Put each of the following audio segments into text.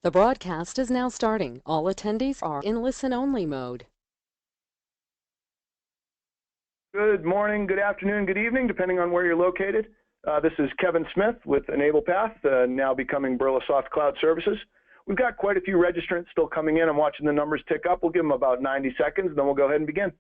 The broadcast is now starting. All attendees are in listen-only mode. Good morning, good afternoon, good evening, depending on where you're located. This is Kevin Smith with Enablepath, now becoming Birlasoft Cloud Services. We've got quite a few registrants still coming in. I'm watching the numbers tick up. We'll give them about 90 seconds, and then we'll go ahead and begin.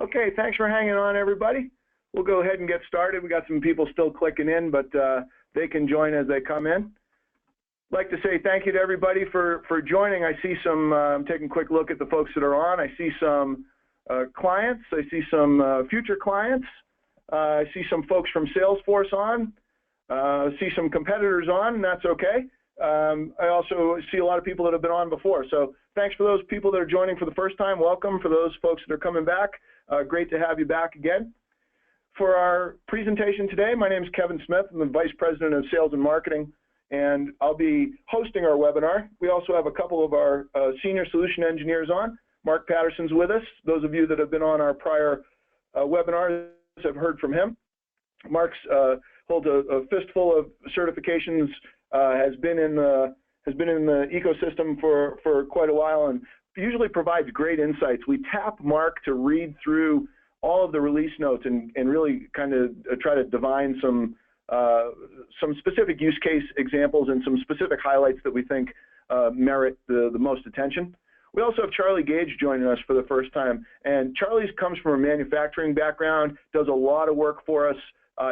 Okay, thanks for hanging on, everybody. We'll go ahead and get started. We got some people still clicking in, but they can join as they come in. I'd like to say thank you to everybody for joining. I see some, I'm taking a quick look at the folks that are on. I see some clients. I see some future clients. I see some folks from Salesforce on. I see some competitors on, and that's okay. I also see a lot of people that have been on before. So thanks for those people that are joining for the first time. Welcome. For those folks that are coming back, great to have you back again. For our presentation today, my name is Kevin Smith. I'm the Vice President of Sales and Marketing, and I'll be hosting our webinar. We also have a couple of our senior solution engineers on. Mark Patterson's with us. Those of you that have been on our prior webinars have heard from him. Mark's holds a fistful of certifications, has been in the ecosystem for quite a while, and usually provides great insights. We tap Mark to read through all of the release notes and really kind of try to divine some specific use case examples and some specific highlights that we think merit the most attention. We also have Charlie Gage joining us for the first time, and Charlie comes from a manufacturing background, does a lot of work for us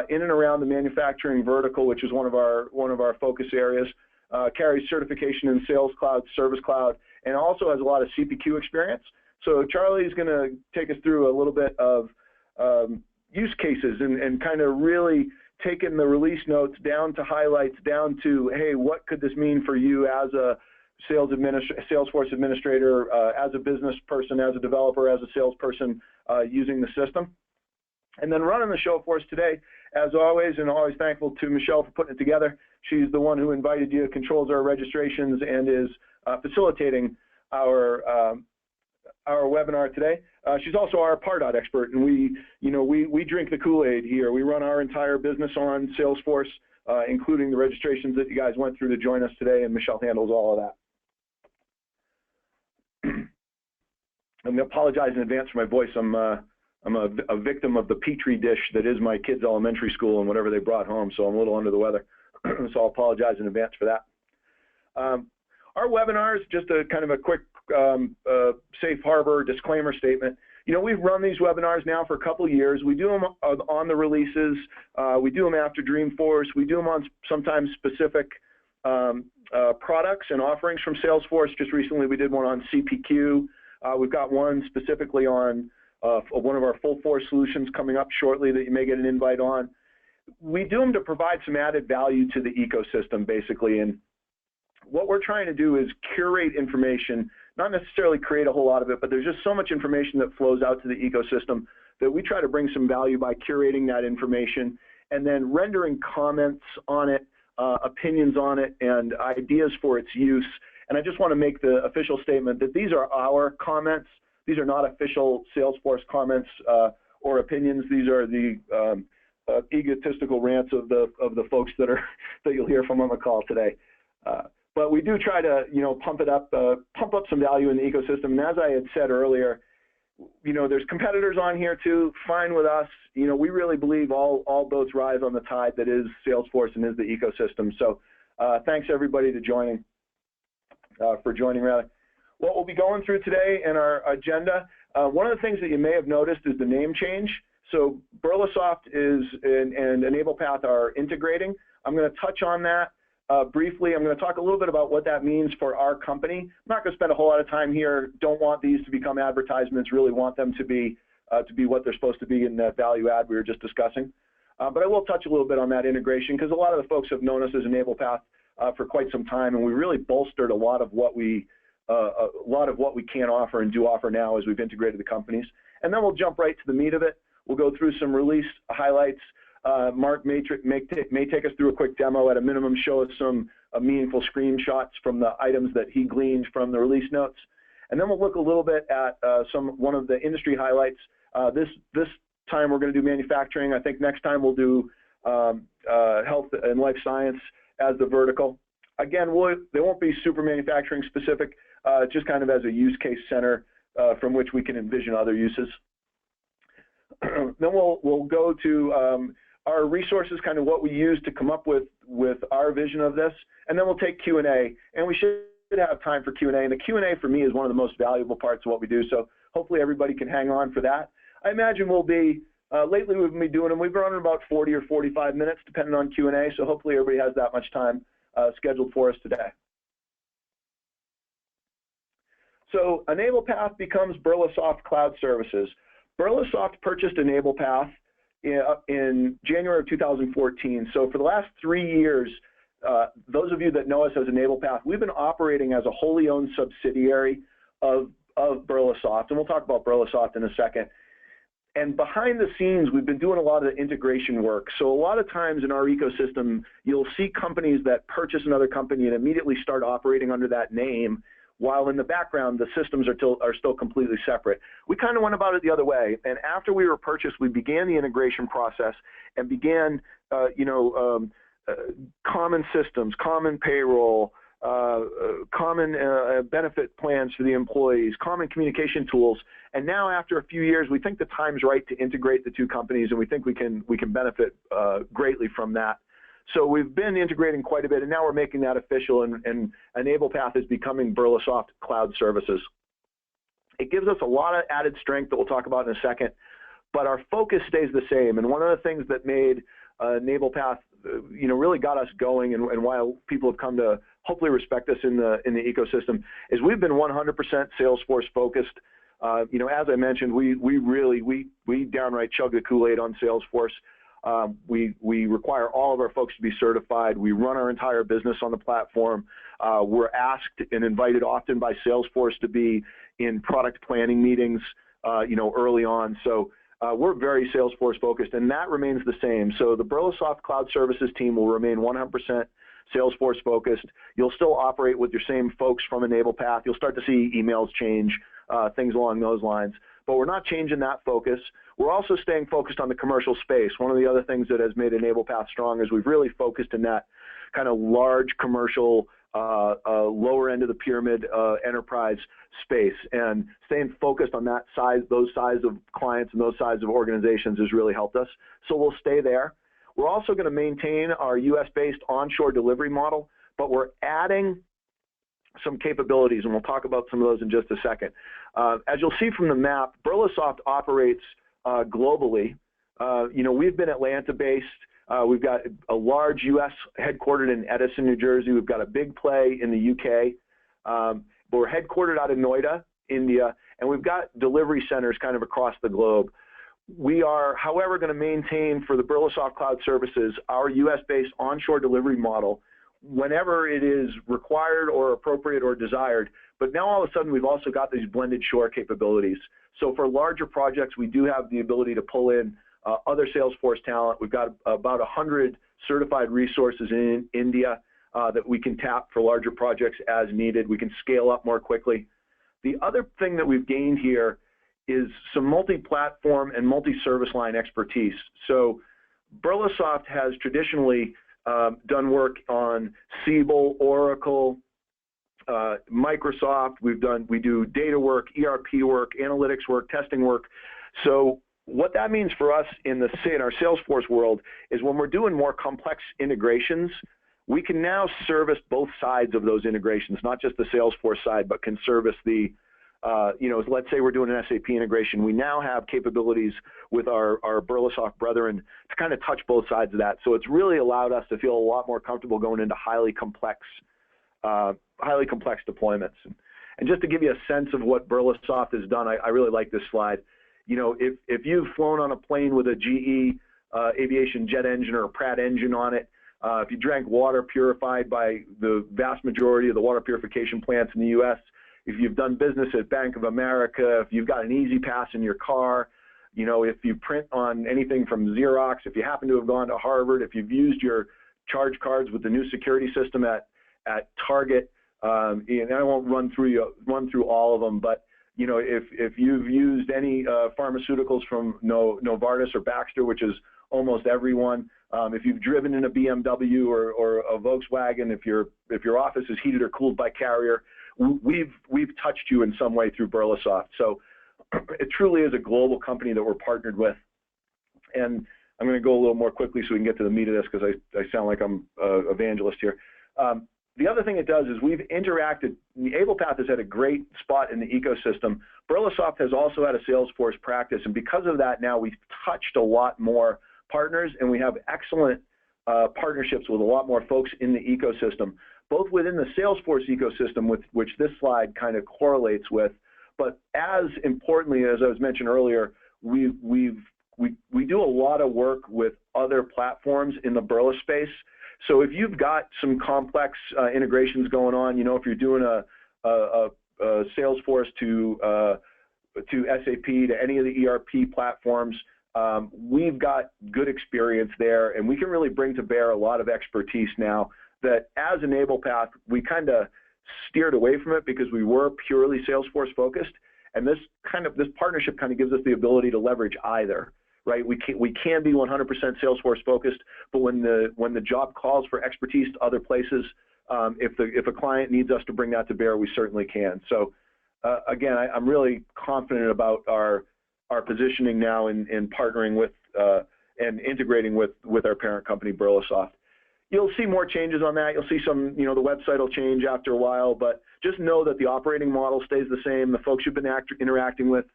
in and around the manufacturing vertical, which is one of our focus areas. Carries certification in Sales Cloud, Service Cloud, and also has a lot of CPQ experience. So Charlie's going to take us through a little bit of use cases and kind of really taking the release notes down to highlights, down to, hey, what could this mean for you as a Salesforce administrator, as a business person, as a developer, as a salesperson using the system. And then running the show for us today, as always, and always thankful to Michelle for putting it together. She's the one who invited you, controls our registrations, and is facilitating our webinar today. She's also our Pardot expert, and we drink the Kool-Aid here. We run our entire business on Salesforce, including the registrations that you guys went through to join us today, and Michelle handles all of that. I'm going to apologize in advance for my voice. I'm a victim of the petri dish that is my kids' elementary school and whatever they brought home, so I'm a little under the weather. So I'll apologize in advance for that. Our webinars, just a kind of a quick safe harbor disclaimer statement. You know, we've run these webinars now for a couple of years. We do them on the releases. We do them after Dreamforce. We do them on sometimes specific products and offerings from Salesforce. Just recently we did one on CPQ. We've got one specifically on one of our full force solutions coming up shortly that you may get an invite on. We do them to provide some added value to the ecosystem, basically, and what we're trying to do is curate information, not necessarily create a whole lot of it, but there's just so much information that flows out to the ecosystem that we try to bring some value by curating that information and then rendering comments on it, opinions on it, and ideas for its use. And I just want to make the official statement that these are our comments. These are not official Salesforce comments or opinions. These are the egotistical rants of the folks that you'll hear from on the call today. But we do try to, pump up some value in the ecosystem. And as I had said earlier, there's competitors on here too. Fine with us. We really believe all boats rise on the tide that is Salesforce and is the ecosystem. So thanks everybody for joining rather. What we'll be going through today in our agenda, one of the things that you may have noticed is the name change. So Birlasoft and Enablepath are integrating. I'm going to touch on that. briefly. I'm going to talk a little bit about what that means for our company. I'm not going to spend a whole lot of time here. Don't want these to become advertisements. Really want them to be what they're supposed to be in that value add we were just discussing. But I will touch a little bit on that integration because a lot of the folks have known us as Enablepath for quite some time, and we really bolstered a lot of what we can offer and do offer now as we've integrated the companies. And then we'll jump right to the meat of it. We'll go through some release highlights. Mark may take us through a quick demo, at a minimum show us some meaningful screenshots from the items that he gleaned from the release notes. And then we'll look a little bit at one of the industry highlights. This time we're going to do manufacturing. I think next time we'll do health and life science as the vertical. Again, they won't be super manufacturing specific, just kind of as a use case center from which we can envision other uses. Then we'll go to our resources, kind of what we use to come up with our vision of this, and then we'll take Q&A, and we should have time for Q&A, and the Q&A for me is one of the most valuable parts of what we do, so hopefully everybody can hang on for that. I imagine we'll be, lately we've been doing them, we've run about 40 or 45 minutes depending on Q&A, so hopefully everybody has that much time scheduled for us today. So Enablepath becomes Birlasoft Cloud Services. Birlasoft purchased Enablepath in January of 2014. So for the last 3 years, those of you that know us as Enablepath, we've been operating as a wholly owned subsidiary of Birlasoft, and we'll talk about Birlasoft in a second. And behind the scenes, we've been doing a lot of the integration work. So a lot of times in our ecosystem, you'll see companies that purchase another company and immediately start operating under that name, while in the background, the systems are still completely separate. We kind of went about it the other way. And after we were purchased, we began the integration process and began, common systems, common payroll, common benefit plans for the employees, common communication tools. And now after a few years, we think the time's right to integrate the two companies, and we think we can benefit greatly from that. So we've been integrating quite a bit, and now we're making that official, and Enablepath is becoming Birlasoft Cloud Services. It gives us a lot of added strength that we'll talk about in a second, but our focus stays the same. And one of the things that made Enablepath, really got us going, and why people have come to hopefully respect us in the ecosystem, is we've been 100% Salesforce focused. As I mentioned, we downright chug the Kool-Aid on Salesforce. We require all of our folks to be certified. We run our entire business on the platform. We're asked and invited often by Salesforce to be in product planning meetings, early on. So we're very Salesforce focused, and that remains the same. So the Birlasoft Cloud Services team will remain 100% Salesforce focused. You'll still operate with your same folks from Enablepath. You'll start to see emails change, things along those lines. But we're not changing that focus. We're also staying focused on the commercial space. One of the other things that has made Enablepath strong is we've really focused in that kind of large commercial, lower end of the pyramid enterprise space. And staying focused on that size, those size of clients and those size of organizations has really helped us. So we'll stay there. We're also going to maintain our US-based onshore delivery model, but we're adding some capabilities, and we'll talk about some of those in just a second. As you'll see from the map, Birlasoft operates globally. We've been Atlanta-based. We've got a large U.S. headquartered in Edison, New Jersey. We've got a big play in the U.K. But we're headquartered out of Noida, India, and we've got delivery centers kind of across the globe. We are, however, going to maintain for the Birlasoft Cloud Services our U.S.-based onshore delivery model whenever it is required or appropriate or desired. But now all of a sudden we've also got these blended shore capabilities. So for larger projects, we do have the ability to pull in other Salesforce talent. We've got about 100 certified resources in India that we can tap for larger projects as needed. We can scale up more quickly. The other thing that we've gained here is some multi-platform and multi-service line expertise. So Birlasoft has traditionally done work on Siebel, Oracle, Microsoft. We do data work, ERP work, analytics work, testing work. So what that means for us in our Salesforce world is when we're doing more complex integrations, we can now service both sides of those integrations, not just the Salesforce side, but can service the let's say we're doing an SAP integration. We now have capabilities with our Birlasoft brethren to kind of touch both sides of that. So it's really allowed us to feel a lot more comfortable going into highly complex deployments. And just to give you a sense of what Birlasoft has done, I really like this slide. If you've flown on a plane with a GE aviation jet engine or a Pratt engine on it, if you drank water purified by the vast majority of the water purification plants in the U.S., if you've done business at Bank of America, if you've got an Easy Pass in your car, if you print on anything from Xerox, if you happen to have gone to Harvard, if you've used your charge cards with the new security system at Target, and I won't run through all of them, but if you've used any pharmaceuticals from Novartis or Baxter, which is almost everyone, if you've driven in a BMW or a Volkswagen, if your office is heated or cooled by Carrier, we've touched you in some way through Birlasoft. So it truly is a global company that we're partnered with. And I'm going to go a little more quickly so we can get to the meat of this, because I sound like I'm an evangelist here. The other thing it does is we've interacted. Enablepath has had a great spot in the ecosystem. Birlasoft has also had a Salesforce practice, and because of that, now we've touched a lot more partners, and we have excellent partnerships with a lot more folks in the ecosystem, both within the Salesforce ecosystem, with which this slide kind of correlates with, but as importantly, as I was mentioned earlier, we do a lot of work with other platforms in the Birla space. So if you've got some complex integrations going on, if you're doing a Salesforce to SAP, to any of the ERP platforms, we've got good experience there, and we can really bring to bear a lot of expertise now that as Enablepath, we kind of steered away from it because we were purely Salesforce focused, and this partnership kind of gives us the ability to leverage either. Right, we can be 100% Salesforce focused, but when the job calls for expertise to other places, if a client needs us to bring that to bear, we certainly can. So again, I'm really confident about our positioning now in partnering with and integrating with our parent company Birlasoft. You'll see more changes on that. You'll see some, the website will change after a while, but just know that the operating model stays the same. The folks you've been interacting with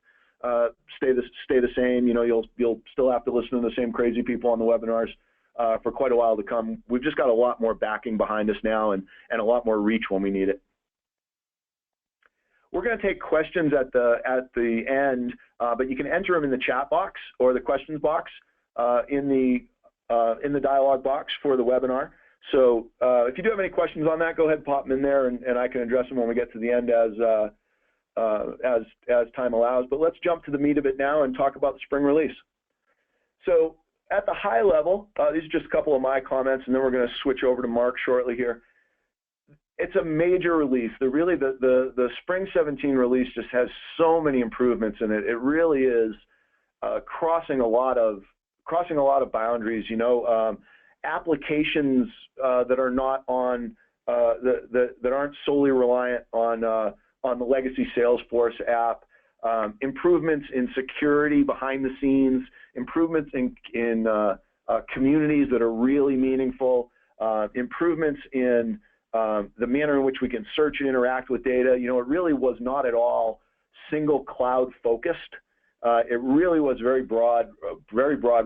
stay the same. You'll still have to listen to the same crazy people on the webinars for quite a while to come. We've just got a lot more backing behind us now, and a lot more reach when we need it. We're going to take questions at the end, but you can enter them in the chat box or the questions box in the dialog box for the webinar. So if you do have any questions on that, go ahead and pop them in there, and I can address them when we get to the end as time allows. But let's jump to the meat of it now and talk about the spring release. So at the high level, these are just a couple of my comments, and then we're going to switch over to Mark shortly here. It's a major release. The Spring 17 release just has so many improvements in it. It really is crossing a lot of boundaries. Applications that are not on that aren't solely reliant on the legacy Salesforce app, improvements in security behind the scenes, improvements in communities that are really meaningful, improvements in the manner in which we can search and interact with data. It really was not at all single cloud focused. It really was very broad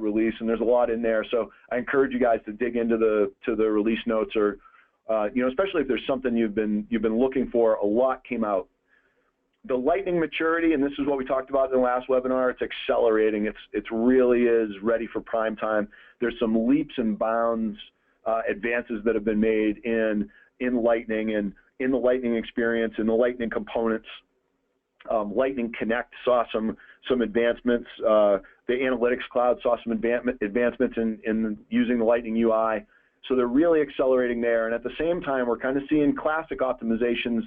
release, and there's a lot in there. So I encourage you guys to dig into the release notes, or especially if there's something you've been looking for. A lot came out. The Lightning maturity, and this is what we talked about in the last webinar, it's accelerating. It really is ready for prime time. There's some leaps and bounds advances that have been made in Lightning and in the Lightning experience, in the Lightning components. Lightning Connect saw some advancements. The Analytics Cloud saw some advancements in using the Lightning UI. So they're really accelerating there. And at the same time, we're kind of seeing classic optimizations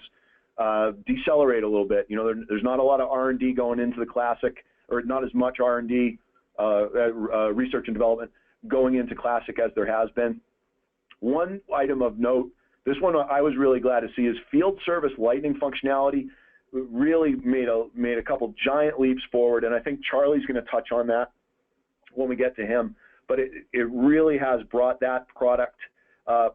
decelerate a little bit. There's not a lot of R&D going into the classic, or not as much R&D, research and development going into classic as there has been. One item of note, this one I was really glad to see, is field service Lightning functionality really made a couple giant leaps forward, and I think Charlie's going to touch on that when we get to him. But it really has brought that product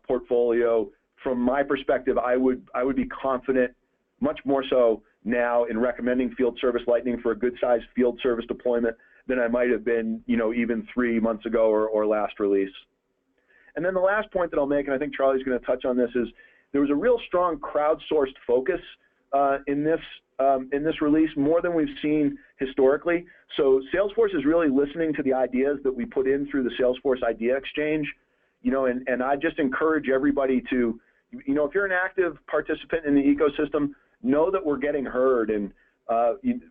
portfolio. From my perspective, I would be confident much more so now in recommending field service lightning for a good-sized field service deployment than I might have been, even 3 months ago or last release. And then the last point that I'll make, and I think Charlie's going to touch on this, is there was a real strong crowdsourced focus in this release, more than we've seen historically. So Salesforce is really listening to the ideas that we put in through the Salesforce Idea Exchange, and I just encourage everybody to, if you're an active participant in the ecosystem, know that we're getting heard, and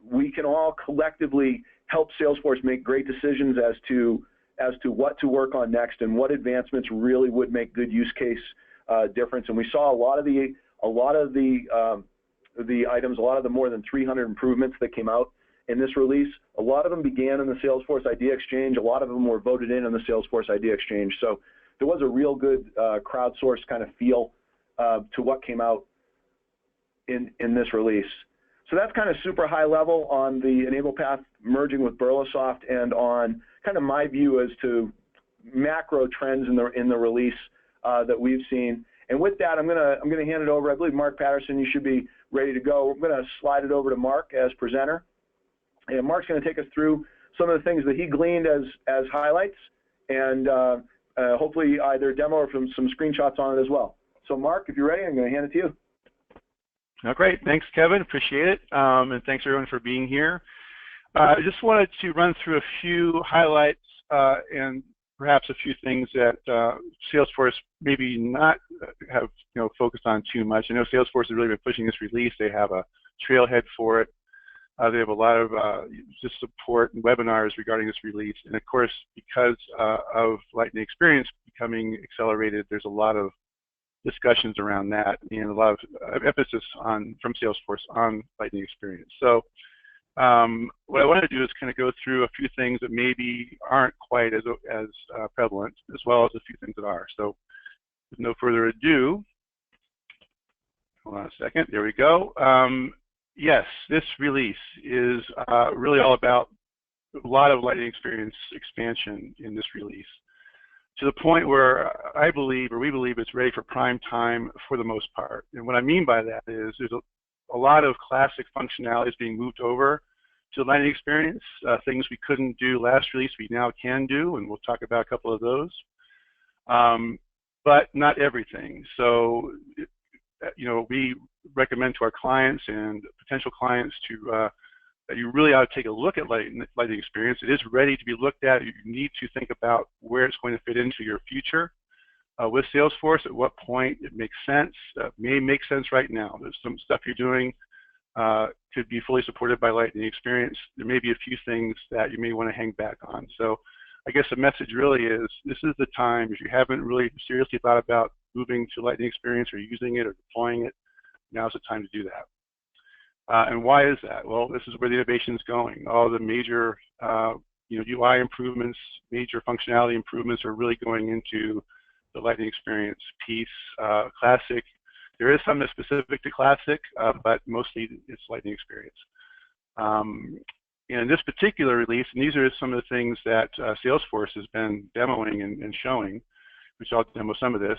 we can all collectively help Salesforce make great decisions as to what to work on next and what advancements really would make good use case difference. And we saw a lot of the items, a lot of the more than 300 improvements that came out in this release. A lot of them began in the Salesforce Idea Exchange. A lot of them were voted in the Salesforce Idea Exchange. So there was a real good crowdsourced kind of feel to what came out in this release. So that's kind of super high level on the Enablepath merging with Birlasoft and on kind of my view as to macro trends in the release that we've seen. And with that, I'm gonna hand it over. I believe Mark Patterson, you should be ready to go. I'm gonna slide it over to Mark as presenter, and Mark's gonna take us through some of the things that he gleaned as highlights, and hopefully either demo or from some screenshots on it as well. So Mark, if you're ready, I'm gonna hand it to you. Oh, great. Thanks, Kevin. Appreciate it. And thanks, everyone, for being here. I just wanted to run through a few highlights and perhaps a few things that Salesforce maybe not have focused on too much. I know Salesforce has really been pushing this release. They have a trailhead for it. They have a lot of just support and webinars regarding this release. And of course, because of Lightning Experience becoming accelerated, there's a lot of discussions around that and a lot of emphasis from Salesforce on Lightning Experience. So what I want to do is kind of go through a few things that maybe aren't quite as prevalent, as well as a few things that are. So with no further ado, hold on a second, there we go. Yes, this release is really all about a lot of Lightning Experience expansion in this release, to the point where I believe, or we believe, it's ready for prime time for the most part. And what I mean by that is there's a lot of classic functionalities being moved over to the Lightning Experience. Things we couldn't do last release, we now can do, and we'll talk about a couple of those. But not everything. So, we recommend to our clients and potential clients to that you really ought to take a look at Lightning Experience. It is ready to be looked at. You need to think about where it's going to fit into your future with Salesforce, at what point it makes sense. May make sense right now. There's some stuff you're doing could be fully supported by Lightning Experience. There may be a few things that you may want to hang back on. So I guess the message really is, this is the time. If you haven't really seriously thought about moving to Lightning Experience or using it or deploying it, now's the time to do that. And why is that? Well, this is where the innovation is going. All the major UI improvements, major functionality improvements are really going into the Lightning Experience piece. Classic, there is some that's specific to Classic, but mostly it's Lightning Experience. In this particular release, and these are some of the things that Salesforce has been demoing and showing, which I'll demo some of this.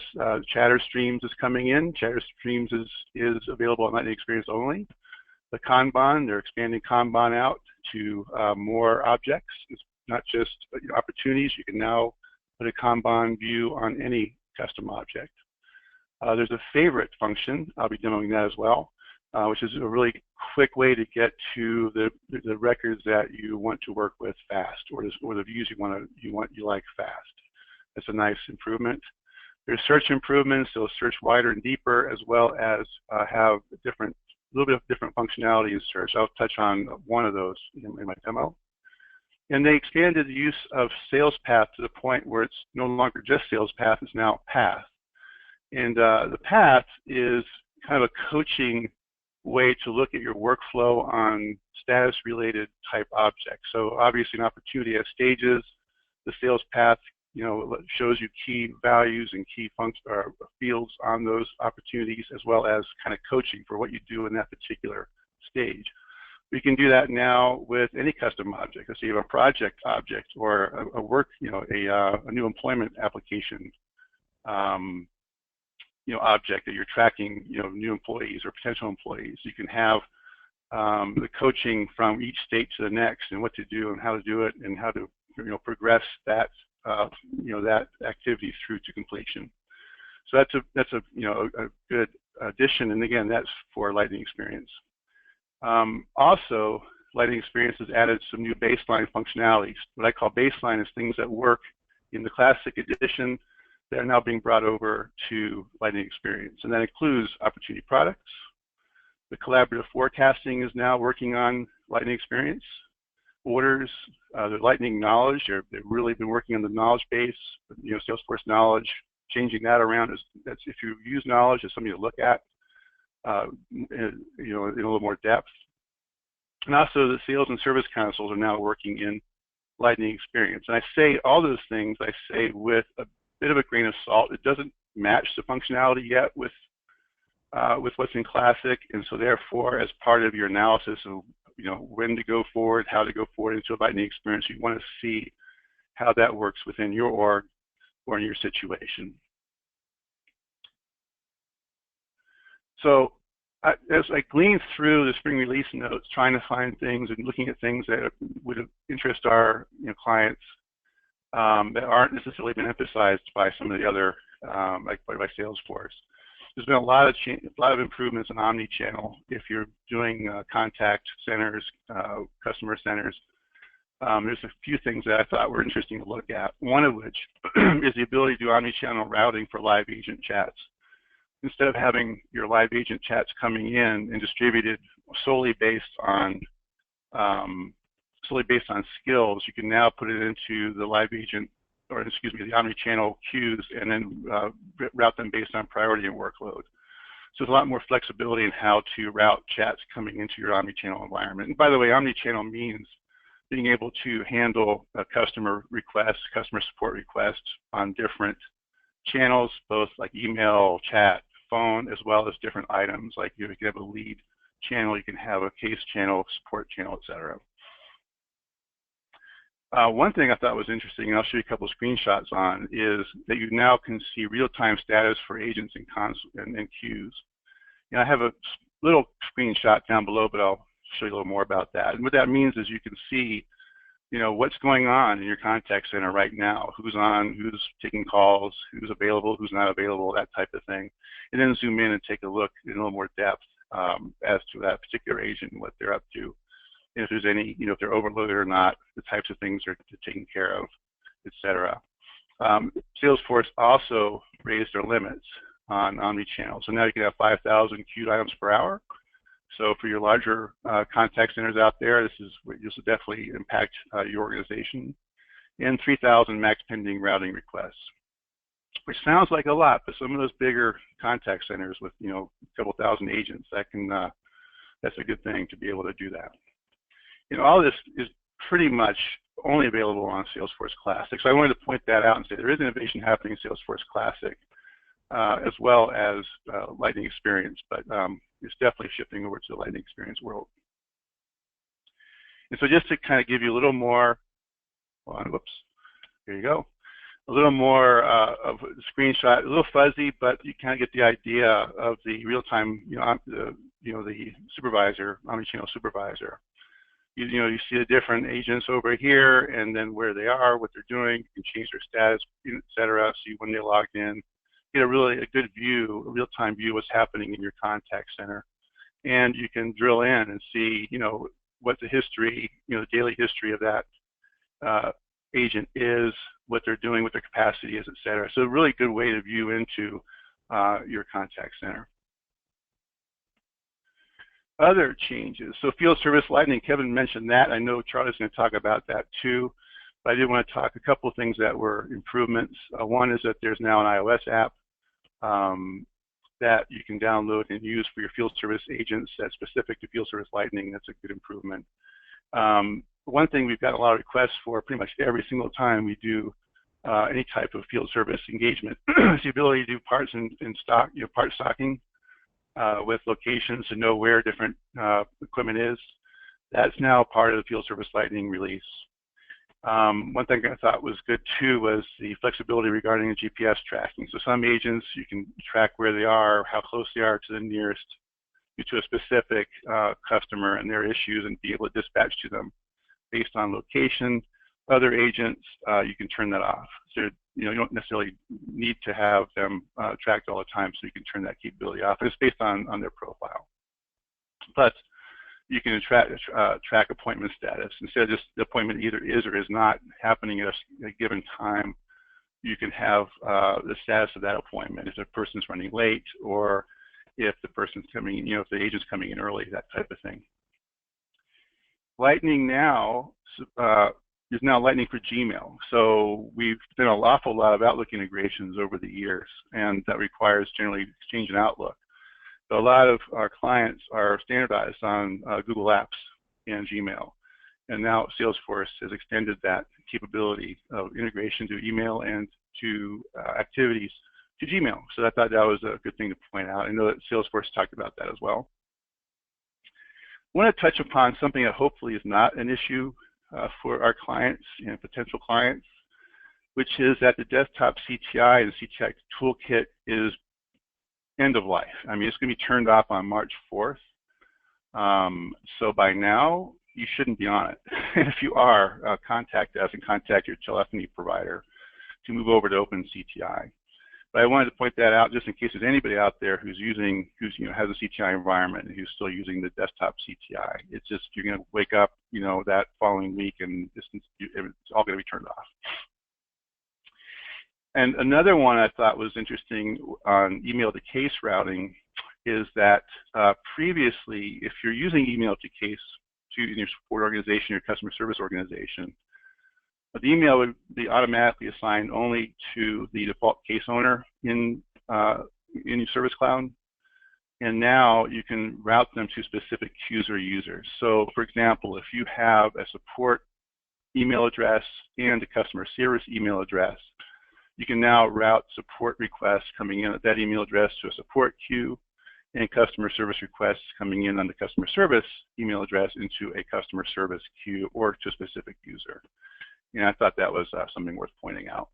Chatter Streams is coming in. Chatter Streams is available on Lightning Experience only. The Kanban, they're expanding Kanban out to more objects. It's not just opportunities. You can now put a Kanban view on any custom object. There's a favorite function. I'll be demoing that as well, which is a really quick way to get to the records that you want to work with fast, or the views you like fast. That's a nice improvement. There's search improvements. They'll search wider and deeper, as well as have a little bit of different functionality in search. I'll touch on one of those in my demo. And they expanded the use of SalesPath to the point where it's no longer just SalesPath, it's now Path. And the Path is kind of a coaching way to look at your workflow on status-related type objects. So obviously an opportunity has stages. The SalesPath shows you key values and key fields on those opportunities, as well as kind of coaching for what you do in that particular stage. We can do that now with any custom object. Let's say you have a project object or a work, a new employment application object that you're tracking, new employees or potential employees. You can have the coaching from each state to the next, and what to do and how to do it, and how to progress that that activity through to completion. So that's a good addition, and again, that's for Lightning Experience. Also, Lightning Experience has added some new baseline functionalities. What I call baseline is things that work in the Classic edition that are now being brought over to Lightning Experience, and that includes opportunity products. The collaborative forecasting is now working on Lightning Experience. Orders, the Lightning Knowledge, they've really been working on the knowledge base, Salesforce Knowledge, changing that around. That's if you use knowledge as something to look at, in a little more depth. And also the sales and service consoles are now working in Lightning Experience. And I say all those things, I say with a bit of a grain of salt. It doesn't match the functionality yet with what's in Classic, and so therefore, as part of your analysis of when to go forward, how to go forward into a Lightning Experience, you want to see how that works within your org or in your situation. So as I gleaned through the Spring Release notes, trying to find things and looking at things that would interest our clients that aren't necessarily been emphasized by some of the other, like by Salesforce. There's been a lot of improvements in omni-channel. If you're doing contact centers, customer centers, there's a few things that I thought were interesting to look at. One of which is the ability to do omni-channel routing for live agent chats. Instead of having your live agent chats coming in and distributed solely based on skills, you can now put it into the live agent, or excuse me, the omni-channel queues, and then route them based on priority and workload. So there's a lot more flexibility in how to route chats coming into your omni-channel environment. And by the way, omni-channel means being able to handle customer requests, customer support requests on different channels, both like email, chat, phone, as well as different items. Like you can have a lead channel, you can have a case channel, support channel, etc. One thing I thought was interesting, and I'll show you a couple of screenshots on, is that you now can see real-time status for agents and queues. I have a little screenshot down below, but I'll show you a little more about that. And what that means is you can see, what's going on in your contact center right now, who's on, who's taking calls, who's available, who's not available, that type of thing. And then zoom in and take a look in a little more depth as to that particular agent and what they're up to. And if there's any, if they're overloaded or not, the types of things they're taken care of, etc. Salesforce also raised their limits on omni-channel. So now you can have 5,000 queued items per hour. So for your larger contact centers out there, this will definitely impact your organization. And 3,000 max pending routing requests, which sounds like a lot, but some of those bigger contact centers with a couple thousand agents, that's a good thing to be able to do that. All this is pretty much only available on Salesforce Classic. So I wanted to point that out and say there is innovation happening in Salesforce Classic, as well as Lightning Experience, but it's definitely shifting over to the Lightning Experience world. And so just to kind of give you a little more, whoops, here you go, a little more of a screenshot, a little fuzzy, but you kind of get the idea of the real-time, the supervisor, omnichannel supervisor. You see the different agents over here, and then where they are, what they're doing. You can change their status, etc. So when they're logged in, get a good view, a real-time view of what's happening in your contact center, and you can drill in and see, what the history, the daily history of that agent is, what they're doing, what their capacity is, etc. So a really good way to view into your contact center. Other changes, so field service lightning, Kevin mentioned that. I know Charlie's going to talk about that too, but I did want to talk a couple of things that were improvements. One is that there's now an iOS app that you can download and use for your field service agents that's specific to field service lightning. That's a good improvement. One thing we've got a lot of requests for pretty much every single time we do any type of field service engagement is the ability to do parts in stock, part stocking. With locations to know where different equipment is. That's now part of the Field Service Lightning release. One thing I thought was good too was the flexibility regarding the GPS tracking. So some agents, you can track where they are, how close they are to the nearest, to a specific customer and their issues, and be able to dispatch to them based on location. Other agents, you can turn that off. So you don't necessarily need to have them tracked all the time, so you can turn that capability off. And it's based on their profile. But you can track appointment status. Instead of just the appointment either is or is not happening at a given time, you can have the status of that appointment, if the person's running late, or if the person's coming, if the agent's coming in early, that type of thing. Lightning now is now Lightning for Gmail. So we've done an awful lot of Outlook integrations over the years, and that requires generally Exchange and Outlook. But a lot of our clients are standardized on Google Apps and Gmail. And now Salesforce has extended that capability of integration to email and to activities to Gmail. So I thought that was a good thing to point out. I know that Salesforce talked about that as well. I want to touch upon something that hopefully is not an issue for our clients and potential clients, which is that the desktop CTI and CTI toolkit is end of life. I mean, it's going to be turned off on March 4th. So by now, you shouldn't be on it. And if you are, contact us and contact your telephony provider to move over to OpenCTI. But I wanted to point that out just in case there's anybody out there who's has a CTI environment and who's still using the desktop CTI. It's just, you're going to wake up, that following week and it's all going to be turned off. And another one I thought was interesting on email to case routing is that previously, if you're using email to case in your support organization, your customer service organization, the email would be automatically assigned only to the default case owner in your Service Cloud. And now you can route them to specific queues or users. So for example, if you have a support email address and a customer service email address, you can now route support requests coming in at that email address to a support queue, and customer service requests coming in on the customer service email address into a customer service queue or to a specific user. And I thought that was something worth pointing out.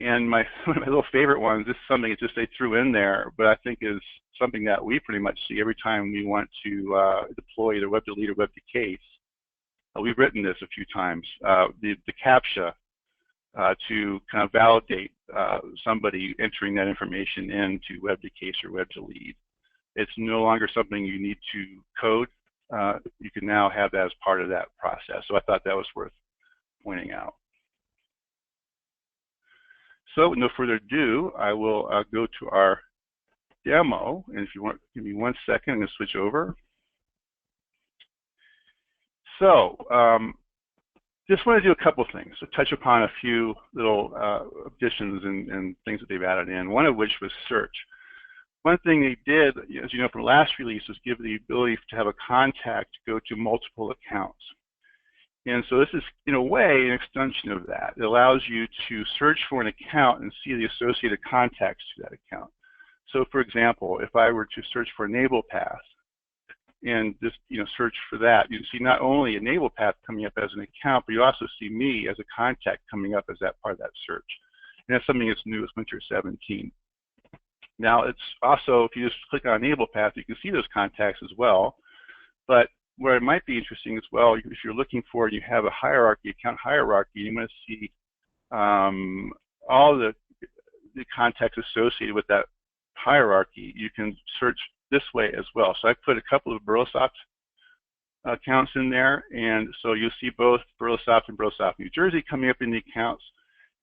And one of my little favorite ones, this is something that just they threw in there, but I think is something that we pretty much see every time we want to deploy either web delete or web to case. We've written this a few times. The CAPTCHA to kind of validate somebody entering that information into web to case or web to lead. It's no longer something you need to code. You can now have that as part of that process. So I thought that was worth pointing out. So with no further ado, I will go to our demo. And if you want, give me 1 second, I'm going to switch over. So just want to do a couple of things. So touch upon a few little additions and things that they've added in, one of which was search. One thing they did, as you know from last release, was give the ability to have a contact go to multiple accounts. And so this is, in a way, an extension of that. It allows you to search for an account and see the associated contacts to that account. So for example, if I were to search for Enablepath and just search for that, you can see not only Enablepath coming up as an account, but you also see me as a contact coming up as that part of that search. And that's something that's new with Winter 17. Now it's also, if you just click on Enablepath, you can see those contacts as well. But where it might be interesting as well, if you're looking for, you have a hierarchy, account hierarchy, you want to see all the contacts associated with that hierarchy. You can search this way as well. So I put a couple of Birlasoft accounts in there, and so you'll see both Birlasoft and Birlasoft New Jersey coming up in the accounts,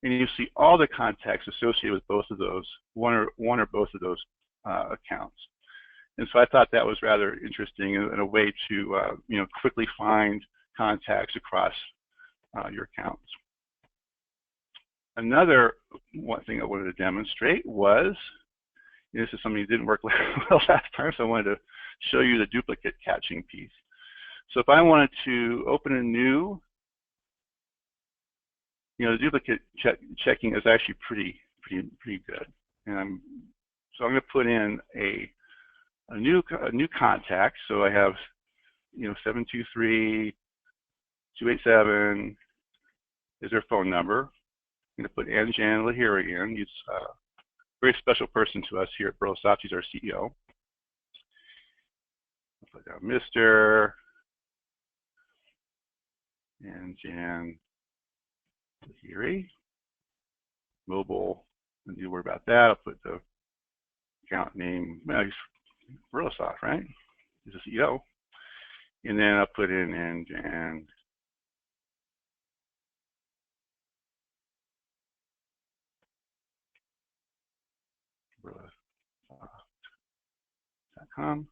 and you see all the contacts associated with both of those, one or both of those accounts. And so I thought that was rather interesting and a way to quickly find contacts across your accounts. Another one thing I wanted to demonstrate was, this is something that didn't work well last time, so I wanted to show you the duplicate catching piece. So if I wanted to open a new, the duplicate checking is actually pretty good. And so I'm going to put in a new contact. So I have 723 287 is their phone number. I'm going to put Anjan Lahiri in. He's a very special person to us here at Birlasoft. He's our CEO. I'll put down Mr. Anjan Lahiri. Mobile, don't need to worry about that. I'll put the account name. Well, he's Birlasoft, right? He's the CEO. And then I'll put in Anjan. Birlasoft.com.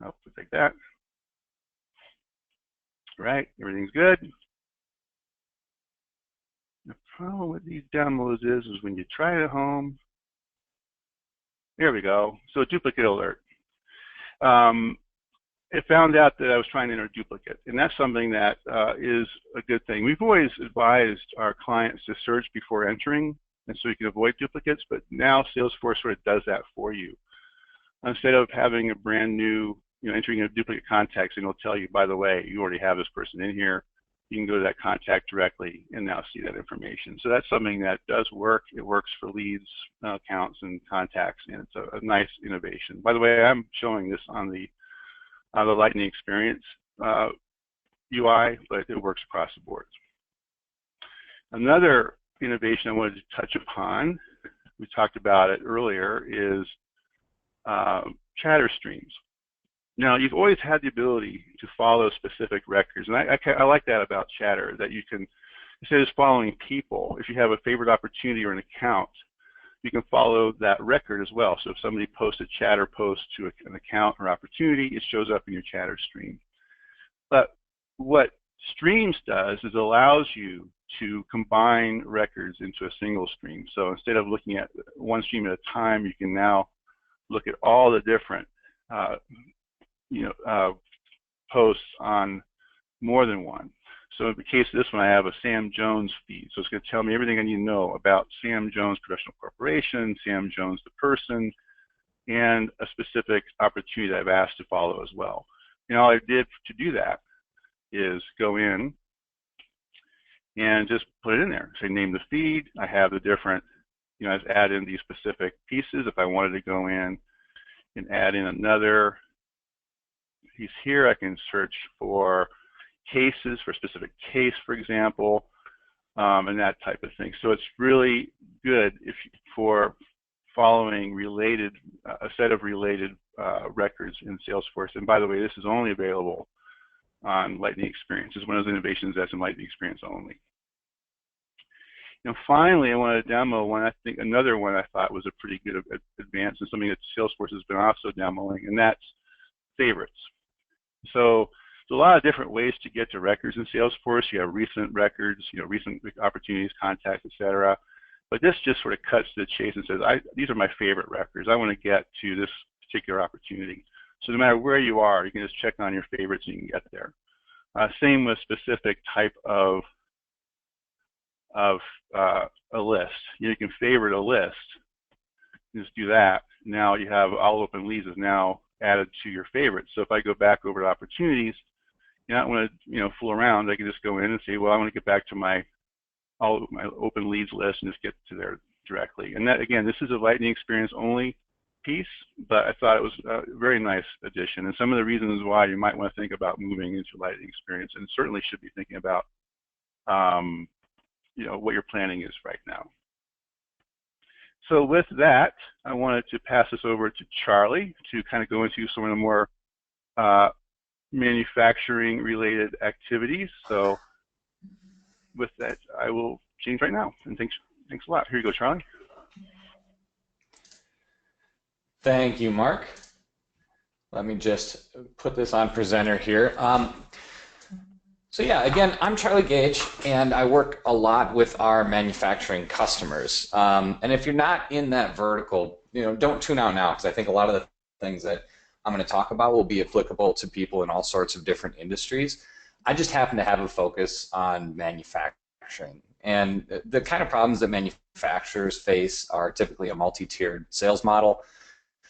I'll put like that. Right, everything's good. The problem with these demos is when you try it at home. There we go. So duplicate alert. It found out that I was trying to enter a duplicate, and that's something that is a good thing. We've always advised our clients to search before entering, and so you can avoid duplicates, but now Salesforce sort of does that for you. Instead of having a brand new, entering a duplicate contact, and it'll tell you, by the way, you already have this person in here. You can go to that contact directly and now see that information. So that's something that does work. It works for leads, accounts, and contacts, and it's a nice innovation. By the way, I'm showing this on the Lightning Experience UI, but it works across the board. Another innovation I wanted to touch upon, we talked about it earlier, is chatter streams. Now, you've always had the ability to follow specific records, and I like that about chatter, that you can, instead of following people, if you have a favorite opportunity or an account, you can follow that record as well. So if somebody posts a chatter post to an account or opportunity, it shows up in your chatter stream. But what streams does is allows you to combine records into a single stream. So instead of looking at one stream at a time, you can now look at all the different posts on more than one. So in the case of this one, I have a Sam Jones feed. So it's going to tell me everything I need to know about Sam Jones Professional Corporation, Sam Jones the person, and a specific opportunity that I've asked to follow as well. And all I did to do that is go in and just put it in there. So I name the feed. I have the different, I just add in these specific pieces. If I wanted to go in and add in another piece here, I can search for cases, for a specific case, for example, and that type of thing. So it's really good for following related, a set of related records in Salesforce. And by the way, this is only available on Lightning Experience. It's one of those innovations that's in Lightning Experience only. Finally, I want to demo one. I think another one I thought was a pretty good advance, and something that Salesforce has been also demoing, and that's favorites. So there's a lot of different ways to get to records in Salesforce. You have recent records, recent opportunities, contacts, etc. But this just sort of cuts to the chase and says, these are my favorite records. I want to get to this particular opportunity. So no matter where you are, you can just check on your favorites and you can get there. Same with specific type of a list. You can favorite a list. Just do that. Now you have all open leads is now added to your favorites. So if I go back over to opportunities, I don't want to fool around. I can just go in and say, well, I want to get back to my open leads list and just get to there directly. And that, again, this is a Lightning Experience only piece, but I thought it was a very nice addition. And some of the reasons why you might want to think about moving into Lightning Experience, and certainly should be thinking about what your planning is right now. So with that, I wanted to pass this over to Charlie to kind of go into some of the more manufacturing related activities. So with that, I will change right now. And thanks a lot. Here you go, Charlie. Thank you, Mark. Let me just put this on presenter here. So yeah, again, I'm Charlie Gage, and I work a lot with our manufacturing customers. And if you're not in that vertical, don't tune out now, because I think a lot of the things that I'm going to talk about will be applicable to people in all sorts of different industries. I just happen to have a focus on manufacturing. And the kind of problems that manufacturers face are typically a multi-tiered sales model.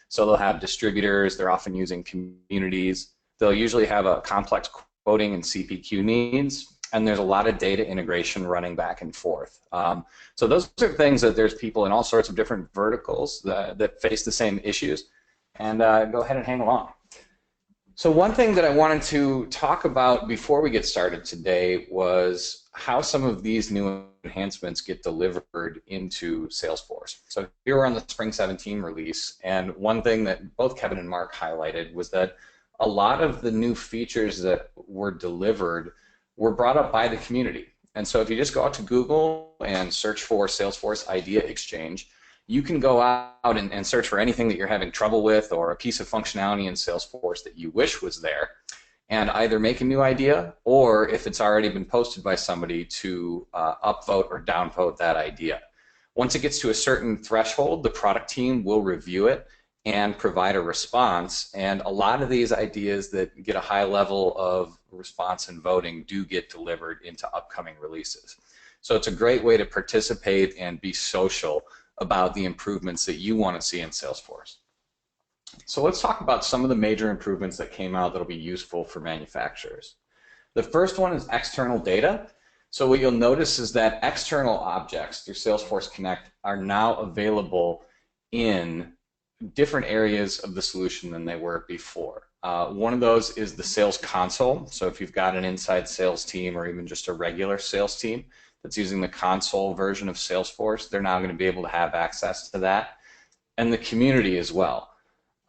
So they'll have distributors, they're often using communities. They'll usually have a complex quoting and CPQ needs, and there's a lot of data integration running back and forth. So those are things that there's people in all sorts of different verticals that face the same issues, and go ahead and hang along. So one thing that I wanted to talk about before we get started today was how some of these new enhancements get delivered into Salesforce. So here we're on the Spring 17 release, and one thing that both Kevin and Mark highlighted was that a lot of the new features that were delivered were brought up by the community. And so if you just go out to Google and search for Salesforce Idea Exchange, you can go out and search for anything that you're having trouble with or a piece of functionality in Salesforce that you wish was there, and either make a new idea, or if it's already been posted by somebody, to upvote or downvote that idea. Once it gets to a certain threshold, the product team will review it and provide a response, and a lot of these ideas that get a high level of response and voting do get delivered into upcoming releases. So it's a great way to participate and be social about the improvements that you want to see in Salesforce. So let's talk about some of the major improvements that came out that will be useful for manufacturers. The first one is external data. So what you'll notice is that external objects through Salesforce Connect are now available in different areas of the solution than they were before. One of those is the sales console. So if you've got an inside sales team or even just a regular sales team that's using the console version of Salesforce, they're now going to be able to have access to that. And the community as well.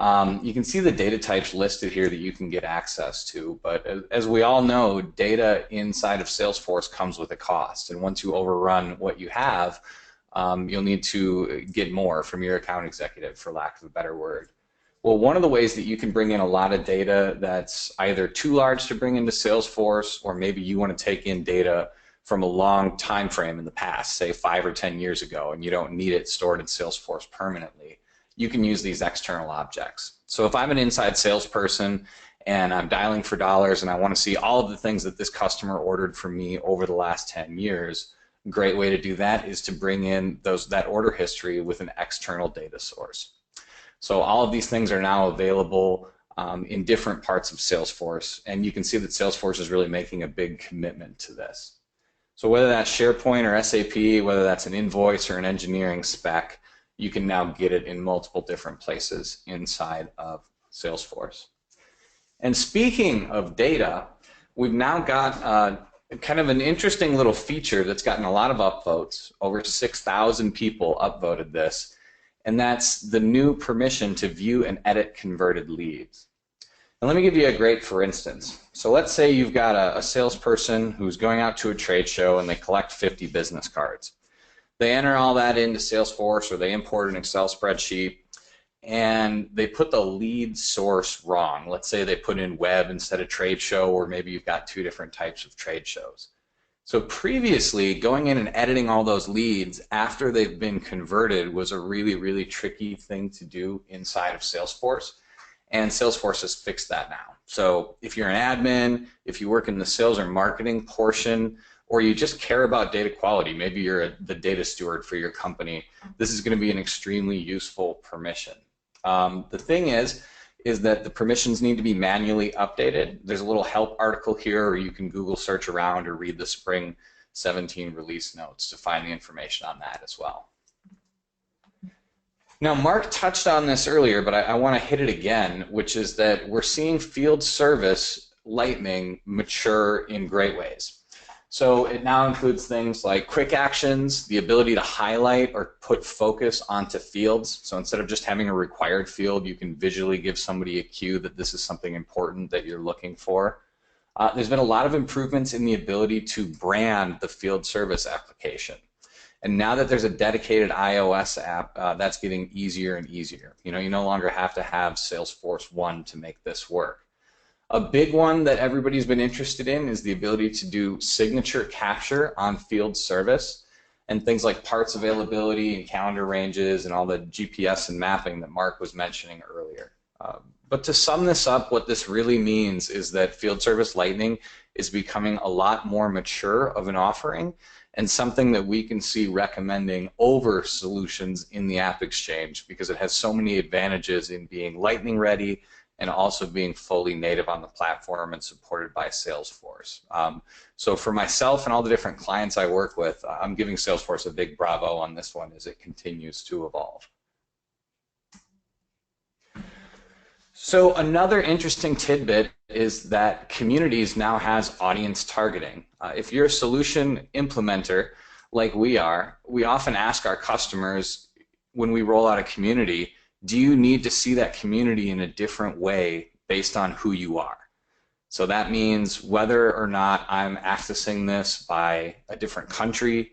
You can see the data types listed here that you can get access to, but as we all know, data inside of Salesforce comes with a cost, and once you overrun what you have, you'll need to get more from your account executive, for lack of a better word. Well, one of the ways that you can bring in a lot of data that's either too large to bring into Salesforce, or maybe you want to take in data from a long time frame in the past, say 5 or 10 years ago, and you don't need it stored in Salesforce permanently, you can use these external objects. So if I'm an inside salesperson and I'm dialing for dollars and I want to see all of the things that this customer ordered from me over the last 10 years, a great way to do that is to bring in that order history with an external data source. So all of these things are now available in different parts of Salesforce, and you can see that Salesforce is really making a big commitment to this. So whether that's SharePoint or SAP, whether that's an invoice or an engineering spec, you can now get it in multiple different places inside of Salesforce. And speaking of data, we've now got kind of an interesting little feature that's gotten a lot of upvotes. Over 6,000 people upvoted this, and that's the new permission to view and edit converted leads. And let me give you a great for instance. So let's say you've got a salesperson who's going out to a trade show and they collect 50 business cards. They enter all that into Salesforce, or they import an Excel spreadsheet, and they put the lead source wrong. Let's say they put in web instead of trade show, or maybe you've got 2 different types of trade shows. So previously, going in and editing all those leads after they've been converted was a really, really tricky thing to do inside of Salesforce, and Salesforce has fixed that now. So if you're an admin, if you work in the sales or marketing portion, or you just care about data quality, maybe you're the data steward for your company, this is going to be an extremely useful permission. The thing is that the permissions need to be manually updated. There's a little help article here, or you can Google search around or read the Spring 17 release notes to find the information on that as well. Now, Mark touched on this earlier, but I want to hit it again, which is that we're seeing field service Lightning mature in great ways. So it now includes things like quick actions, the ability to highlight or put focus onto fields. So instead of just having a required field, you can visually give somebody a cue that this is something important that you're looking for. There's been a lot of improvements in the ability to brand the field service application. And now that there's a dedicated iOS app, that's getting easier and easier. You no longer have to have Salesforce 1 to make this work. A big one that everybody's been interested in is the ability to do signature capture on field service, and things like parts availability and calendar ranges and all the GPS and mapping that Mark was mentioning earlier. But to sum this up, what this really means is that Field Service Lightning is becoming a lot more mature of an offering, and something that we can see recommending over solutions in the App Exchange, because it has so many advantages in being Lightning ready and also being fully native on the platform and supported by Salesforce. So for myself and all the different clients I work with, I'm giving Salesforce a big bravo on this one as it continues to evolve. So another interesting tidbit is that Communities now has audience targeting. If you're a solution implementer like we are, we often ask our customers when we roll out a community, do you need to see that community in a different way based on who you are? So that means whether or not I'm accessing this by a different country,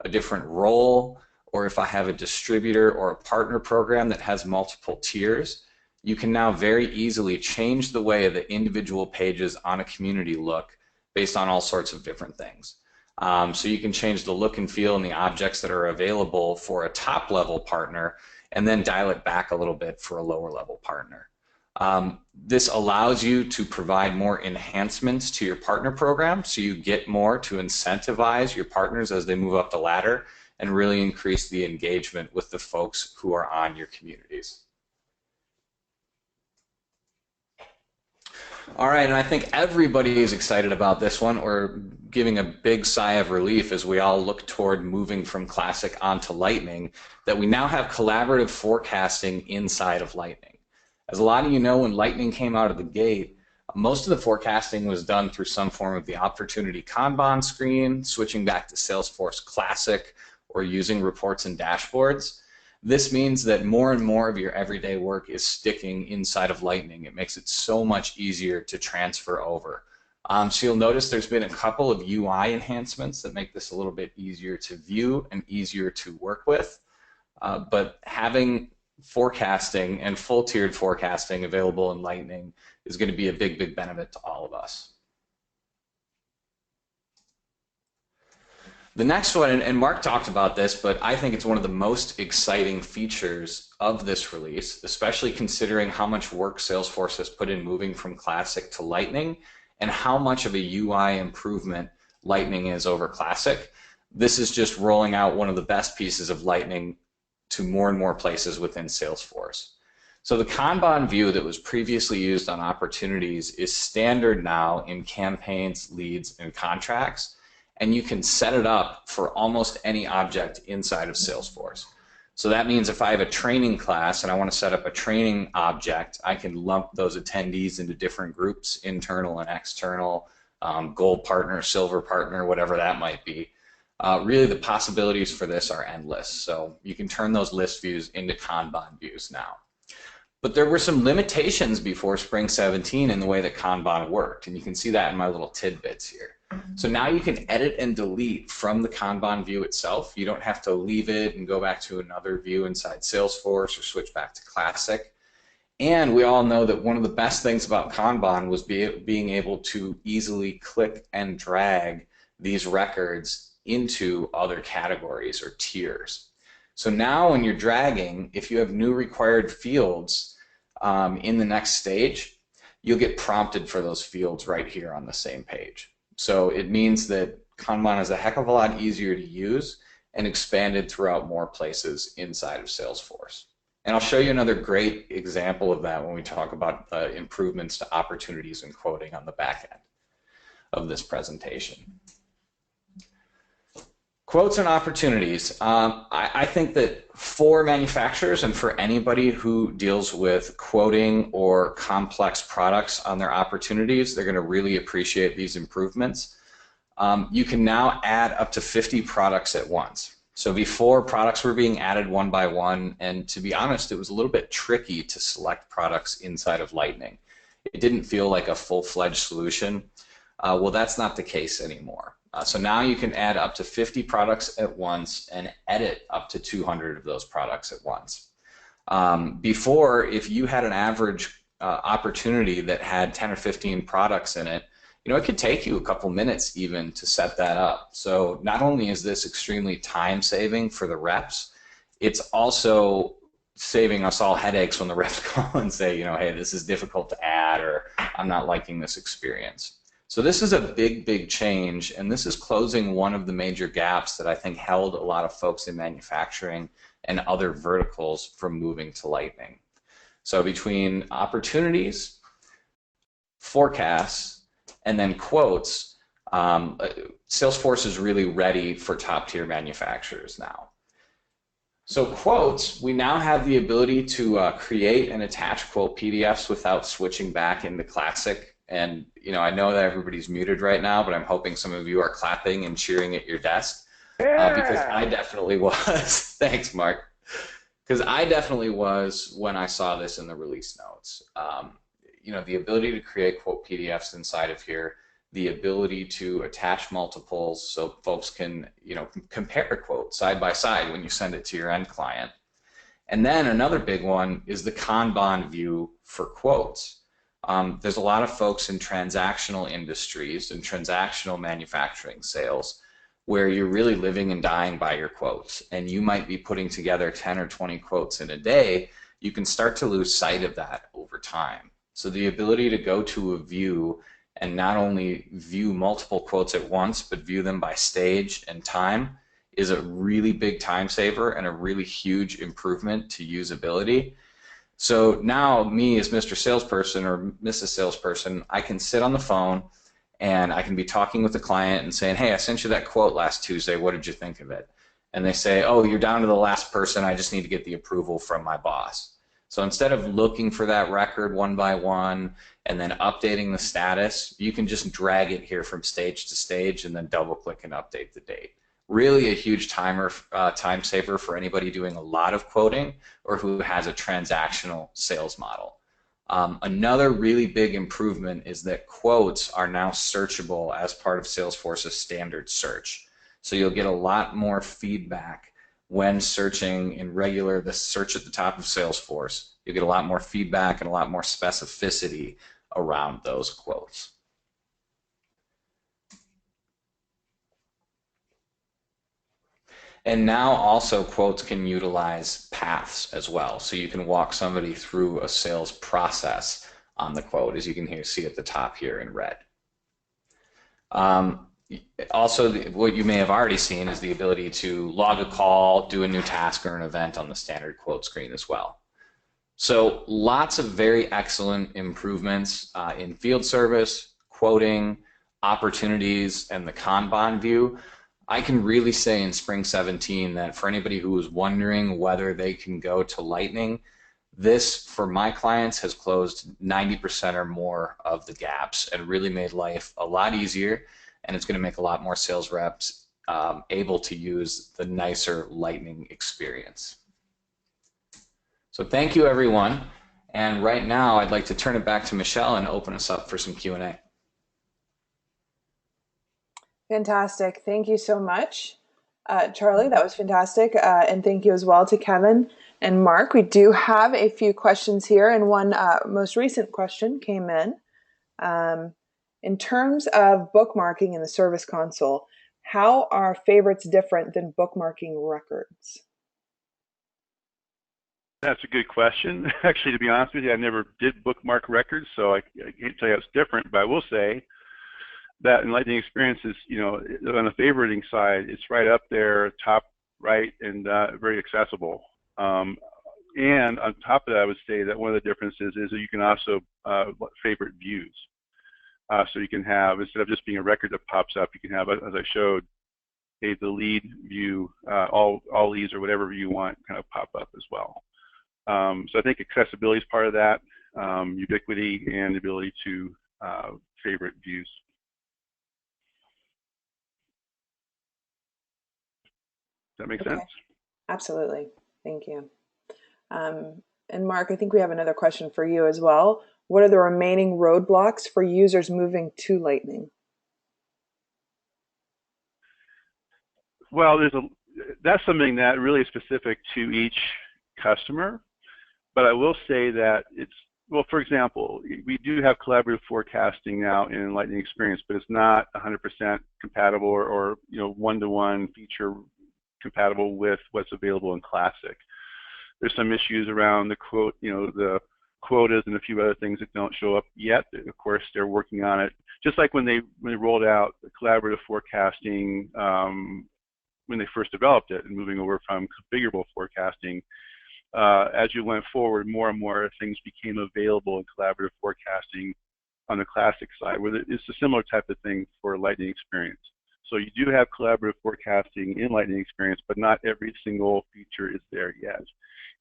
a different role, or if I have a distributor or a partner program that has multiple tiers, you can now very easily change the way the individual pages on a community look based on all sorts of different things. So you can change the look and feel and the objects that are available for a top level partner and then dial it back a little bit for a lower level partner. This allows you to provide more enhancements to your partner program, so you get more to incentivize your partners as they move up the ladder and really increase the engagement with the folks who are on your communities. All right, and I think everybody is excited about this one. We're giving a big sigh of relief as we all look toward moving from Classic onto Lightning, that we now have collaborative forecasting inside of Lightning. As a lot of you know, when Lightning came out of the gate, most of the forecasting was done through some form of the opportunity Kanban screen, switching back to Salesforce Classic, or using reports and dashboards. This means that more and more of your everyday work is sticking inside of Lightning. It makes it so much easier to transfer over. So you'll notice there's been a couple of UI enhancements that make this a little bit easier to view and easier to work with. But having forecasting and full tiered forecasting available in Lightning is going to be a big, big benefit to all of us. The next one, and Mark talked about this, but I think it's one of the most exciting features of this release, especially considering how much work Salesforce has put in moving from Classic to Lightning and how much of a UI improvement Lightning is over Classic. This is just rolling out one of the best pieces of Lightning to more and more places within Salesforce. So the Kanban view that was previously used on opportunities is standard now in campaigns, leads, and contracts. And you can set it up for almost any object inside of Salesforce. So that means if I have a training class and I want to set up a training object, I can lump those attendees into different groups, internal and external, gold partner, silver partner, whatever that might be. Really the possibilities for this are endless. So you can turn those list views into Kanban views now. But there were some limitations before Spring 17 in the way that Kanban worked, and you can see that in my little tidbits here. So now you can edit and delete from the Kanban view itself. You don't have to leave it and go back to another view inside Salesforce or switch back to Classic. And we all know that one of the best things about Kanban was being able to easily click and drag these records into other categories or tiers. So now when you're dragging, if you have new required fields in the next stage, you'll get prompted for those fields right here on the same page. So it means that Kanban is a heck of a lot easier to use and expanded throughout more places inside of Salesforce. And I'll show you another great example of that when we talk about improvements to opportunities and quoting on the back end of this presentation. Quotes and opportunities. I think that for manufacturers and for anybody who deals with quoting or complex products on their opportunities, they're going to really appreciate these improvements. You can now add up to 50 products at once. So before, products were being added one by one, and to be honest, it was a little bit tricky to select products inside of Lightning. It didn't feel like a full-fledged solution. Well, that's not the case anymore. So now you can add up to 50 products at once and edit up to 200 of those products at once. Before, if you had an average opportunity that had 10 or 15 products in it, it could take you a couple minutes even to set that up. So not only is this extremely time-saving for the reps, it's also saving us all headaches when the reps call and say, hey, this is difficult to add, or I'm not liking this experience. So this is a big, big change, and this is closing one of the major gaps that I think held a lot of folks in manufacturing and other verticals from moving to Lightning. So between opportunities, forecasts, and then quotes, Salesforce is really ready for top-tier manufacturers now. So quotes, we now have the ability to create and attach quote PDFs without switching back into Classic. And I know that everybody's muted right now, but I'm hoping some of you are clapping and cheering at your desk. Because I definitely was. Thanks, Mark. Because I definitely was when I saw this in the release notes. The ability to create quote PDFs inside of here, the ability to attach multiples so folks can, compare a quote side by side when you send it to your end client. And then another big one is the Kanban view for quotes. There's a lot of folks in transactional industries and transactional manufacturing sales where you're really living and dying by your quotes, and you might be putting together 10 or 20 quotes in a day. You can start to lose sight of that over time. So the ability to go to a view and not only view multiple quotes at once, but view them by stage and time is a really big time saver and a really huge improvement to usability. So now me as Mr. Salesperson or Mrs. Salesperson, I can sit on the phone and I can be talking with the client and saying, hey, I sent you that quote last Tuesday. What did you think of it? And they say, oh, you're down to the last person. I just need to get the approval from my boss. So instead of looking for that record one by one and then updating the status, you can just drag it here from stage to stage and then double click and update the date. Really a huge time saver for anybody doing a lot of quoting or who has a transactional sales model. Another really big improvement is that quotes are now searchable as part of Salesforce's standard search. So you'll get a lot more feedback when searching in the search at the top of Salesforce. You'll get a lot more feedback and a lot more specificity around those quotes. And now also quotes can utilize paths as well. So you can walk somebody through a sales process on the quote, as you can see at the top here in red. Also, what you may have already seen is the ability to log a call, do a new task or an event on the standard quote screen as well. So lots of very excellent improvements in field service, quoting, opportunities, and the Kanban view. I can really say in Spring 17 that for anybody who is wondering whether they can go to Lightning, this, for my clients, has closed 90% or more of the gaps and really made life a lot easier, and it's going to make a lot more sales reps able to use the nicer Lightning experience. So thank you, everyone. And right now, I'd like to turn it back to Michelle and open us up for some Q&A. Fantastic. Thank you so much, Charlie. That was fantastic. And thank you as well to Kevin and Mark. We do have a few questions here, and one most recent question came in. In terms of bookmarking in the Service Console, how are favorites different than bookmarking records? That's a good question. Actually, to be honest with you, I never did bookmark records, so I can't tell you how it's different, but I will say that in Lightning Experiences, on the favoriting side, it's right up there, top right, and very accessible. And on top of that, I would say that one of the differences is that you can also favorite views. So you can have, instead of just being a record that pops up, you can have, as I showed, the lead view, all leads or whatever you want kind of pop up as well. So I think accessibility is part of that, ubiquity, and the ability to favorite views. Does that make sense? Absolutely. Thank you. And Mark, I think we have another question for you as well. What are the remaining roadblocks for users moving to Lightning? Well, that's something that really is specific to each customer. But I will say that well, for example, we do have collaborative forecasting now in Lightning Experience, but it's not 100% compatible or one-to-one feature compatible with what's available in Classic. There's some issues around the quote, the quotas and a few other things that don't show up yet. Of course, they're working on it. Just like when they rolled out the collaborative forecasting when they first developed it and moving over from configurable forecasting, as you went forward, more and more things became available in collaborative forecasting on the classic side, where it's a similar type of thing for Lightning Experience. So you do have collaborative forecasting in Lightning Experience, but not every single feature is there yet.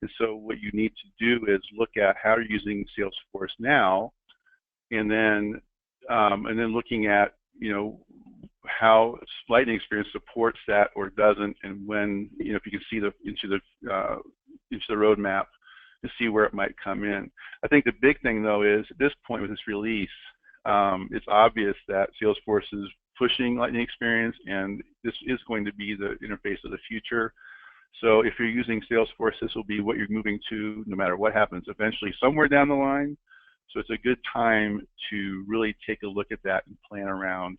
And so what you need to do is look at how you're using Salesforce now, and then looking at, you know, how Lightning Experience supports that or doesn't, and when, you know, if you can see into the roadmap to see where it might come in. I think the big thing though is at this point with this release, it's obvious that Salesforce is pushing Lightning Experience, and this is going to be the interface of the future. So if you're using Salesforce, this will be what you're moving to no matter what happens eventually somewhere down the line. So it's a good time to really take a look at that and plan around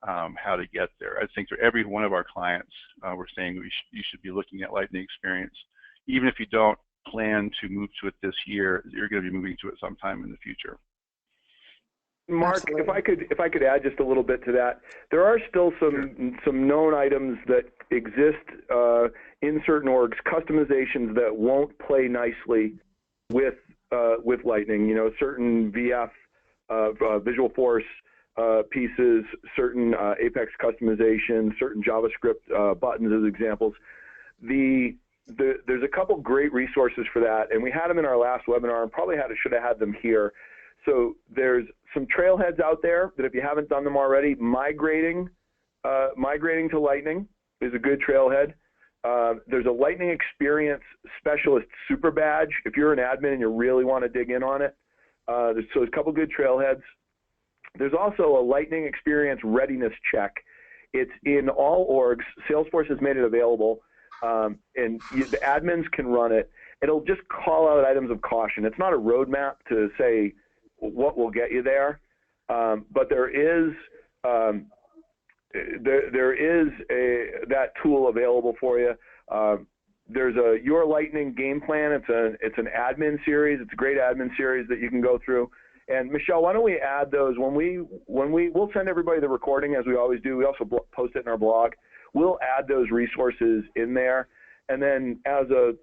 how to get there. I think for every one of our clients, we're saying you should be looking at Lightning Experience. Even if you don't plan to move to it this year, you're going to be moving to it sometime in the future. Mark, Absolutely. if I could add just a little bit to that, there are still some known items that exist in certain orgs, customizations that won't play nicely with Lightning. You know, certain VF, Visualforce pieces, certain Apex customization, certain JavaScript buttons as examples. There's a couple great resources for that, and we had them in our last webinar, and probably should have had them here. So there's some trailheads out there that if you haven't done them already, migrating to Lightning is a good trailhead. There's a Lightning Experience Specialist Super Badge if you're an admin and you really want to dig in on it. So there's a couple good trailheads. There's also a Lightning Experience Readiness Check. It's in all orgs. Salesforce has made it available, and the admins can run it. It'll just call out items of caution. It's not a roadmap to say what will get you there, but there is that tool available for you. There's a Your Lightning game plan. It's an admin series. It's a great admin series that you can go through. And Michelle, why don't we add those we'll send everybody the recording as we always do. We also post it in our blog. We'll add those resources in there. And then as a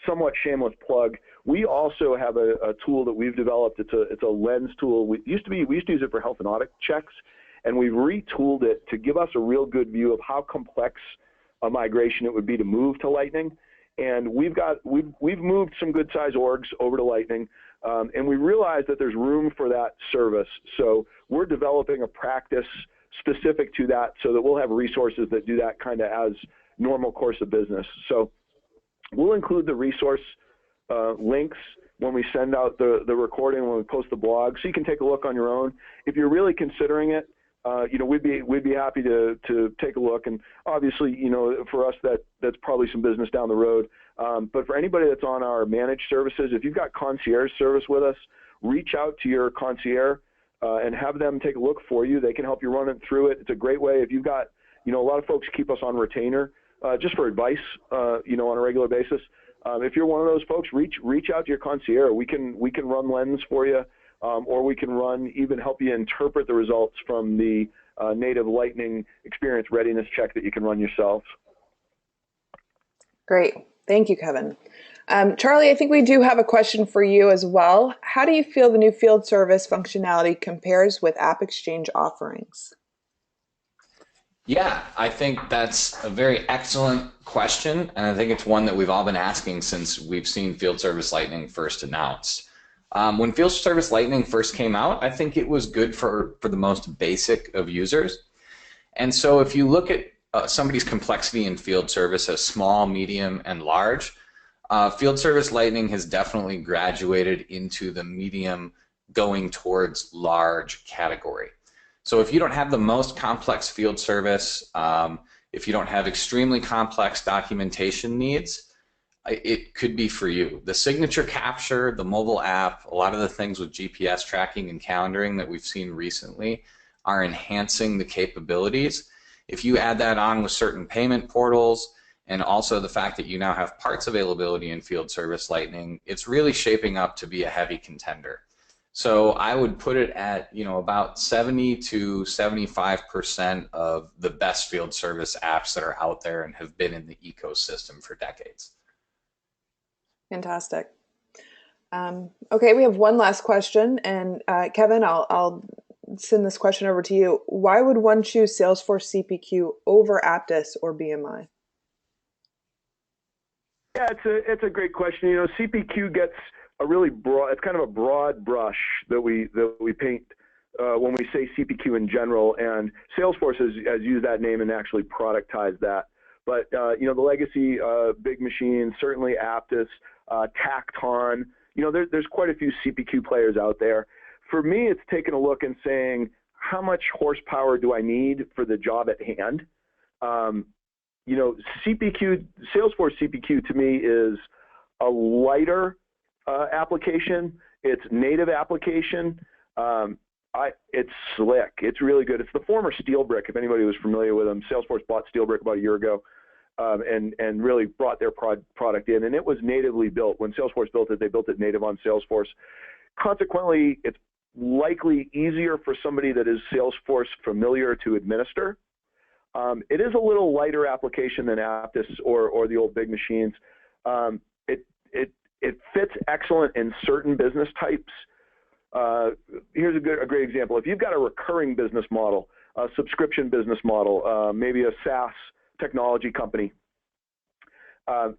somewhat shameless plug, we also have a tool that we've developed. It's a lens tool. We used to use it for health and audit checks, and we've retooled it to give us a real good view of how complex a migration it would be to move to Lightning. And we've moved some good size orgs over to Lightning, and we realized that there's room for that service. So we're developing a practice specific to that, so that we'll have resources that do that kind of as normal course of business. So we'll include the resource links when we send out the recording, when we post the blog, so you can take a look on your own. If you're really considering it, you know, we'd be happy to take a look. And obviously, you know, for us that's probably some business down the road. But for anybody that's on our managed services, if you've got concierge service with us, reach out to your concierge and have them take a look for you. They can help you run it through it. It's a great way. If you've got, you know, a lot of folks keep us on retainer just for advice, you know, on a regular basis. If you're one of those folks, reach out to your concierge. We can run Lens for you, or we can even help you interpret the results from the native Lightning Experience Readiness Check that you can run yourself. Great. Thank you, Kevin. Charlie, I think we do have a question for you as well. How do you feel the new field service functionality compares with App Exchange offerings? Yeah, I think that's a very excellent question, and I think it's one that we've all been asking since we've seen Field Service Lightning first announced. When Field Service Lightning first came out, I think it was good for the most basic of users. And so if you look at somebody's complexity in field service as small, medium, and large, Field Service Lightning has definitely graduated into the medium going towards large category. So if you don't have the most complex field service, if you don't have extremely complex documentation needs, it could be for you. The signature capture, the mobile app, a lot of the things with GPS tracking and calendaring that we've seen recently are enhancing the capabilities. If you add that on with certain payment portals, and also the fact that you now have parts availability in Field Service Lightning, it's really shaping up to be a heavy contender. So I would put it at, you know, about 70 to 75% of the best field service apps that are out there and have been in the ecosystem for decades. Fantastic. Okay, we have one last question, and Kevin, I'll send this question over to you. Why would one choose Salesforce CPQ over Apttus or BMI? Yeah, it's a great question. You know, CPQ gets a really broad. It's kind of a broad brush that we paint when we say CPQ in general, and Salesforce has used that name and actually productized that. But you know, the legacy big machines, certainly Apttus, Tacton. You know, there's quite a few CPQ players out there. For me, it's taking a look and saying, how much horsepower do I need for the job at hand? You know, Salesforce CPQ to me is a lighter application. It's native application. It's slick. It's really good. It's the former SteelBrick, if anybody was familiar with them. Salesforce bought SteelBrick about a year ago and really brought their product in. And it was natively built. When Salesforce built it, they built it native on Salesforce. Consequently, it's likely easier for somebody that is Salesforce familiar to administer. It is a little lighter application than Apttus or the old big machines. It fits excellent in certain business types. Here's a great example. If you've got a recurring business model, a subscription business model, maybe a SaaS technology company, Salesforce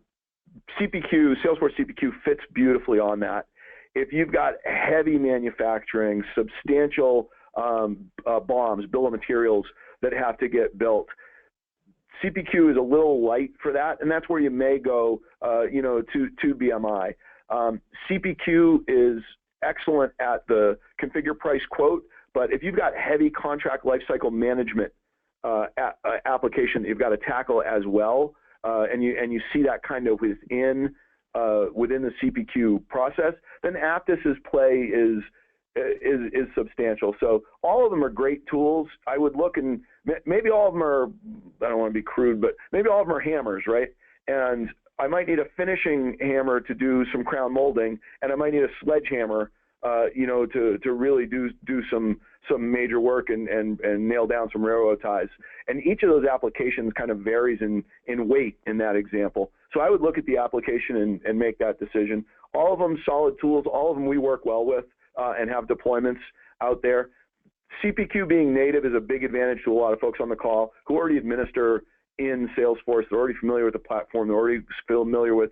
CPQ fits beautifully on that. If you've got heavy manufacturing, substantial BOMs, bill of materials that have to get built, CPQ is a little light for that, and that's where you may go, you know, to BMI. CPQ is excellent at the configure, price, quote, but if you've got heavy contract lifecycle management application that you've got to tackle as well, and you see that kind of within the CPQ process, then Aptus's play is substantial. So all of them are great tools. I would look, and maybe all of them are, I don't want to be crude, but maybe all of them are hammers, right? And I might need a finishing hammer to do some crown molding, and I might need a sledgehammer, you know, to really do some major work and nail down some railroad ties. And each of those applications kind of varies in weight in that example. So I would look at the application and make that decision. All of them solid tools. All of them we work well with and have deployments out there. CPQ being native is a big advantage to a lot of folks on the call who already administer in Salesforce. They're already familiar with the platform. They're already familiar with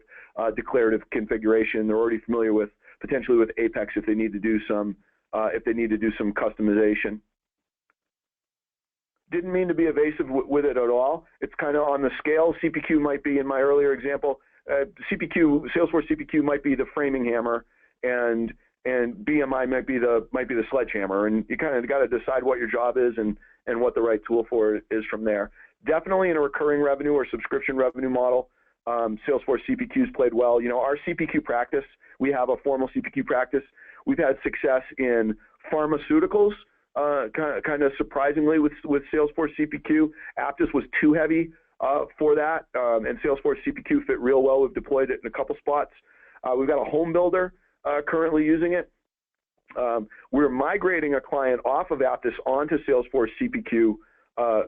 declarative configuration. They're already familiar with potentially with Apex if they need to do some customization. Didn't mean to be evasive with it at all. It's kind of on the scale. CPQ might be, in my earlier example, Salesforce CPQ might be the framing hammer, and BMI might be the sledgehammer. And you kind of got to decide what your job is and what the right tool for it is from there. Definitely in a recurring revenue or subscription revenue model, Salesforce CPQ's played well. You know, our CPQ practice, we have a formal CPQ practice. We've had success in pharmaceuticals, kind of surprisingly with Salesforce CPQ. Apttus was too heavy for that, and Salesforce CPQ fit real well. We've deployed it in a couple spots. We've got a home builder currently using it. We're migrating a client off of Apttus onto Salesforce CPQ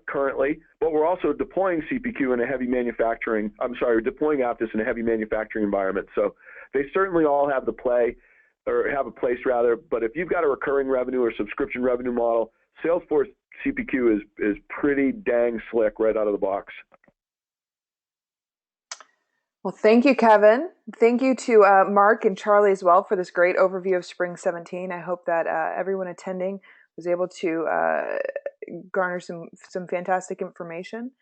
currently, but we're also deploying CPQ in a heavy manufacturing, deploying Apttus in a heavy manufacturing environment. So they certainly all have the play, or have a place rather, but if you've got a recurring revenue or subscription revenue model, Salesforce CPQ is pretty dang slick right out of the box. Well, thank you, Kevin. Thank you to Mark and Charlie as well for this great overview of Spring 17. I hope that everyone attending was able to garner some fantastic information.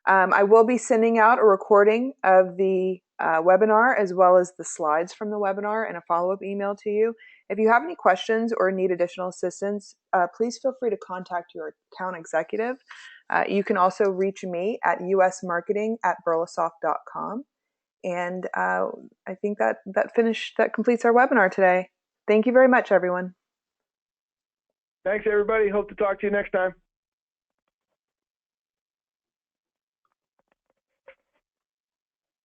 I will be sending out a recording of the webinar as well as the slides from the webinar and a follow-up email to you. If you have any questions or need additional assistance, please feel free to contact your account executive. You can also reach me at usmarketing@birlasoft.com. And I think that completes our webinar today. Thank you very much, everyone. Thanks, everybody. Hope to talk to you next time.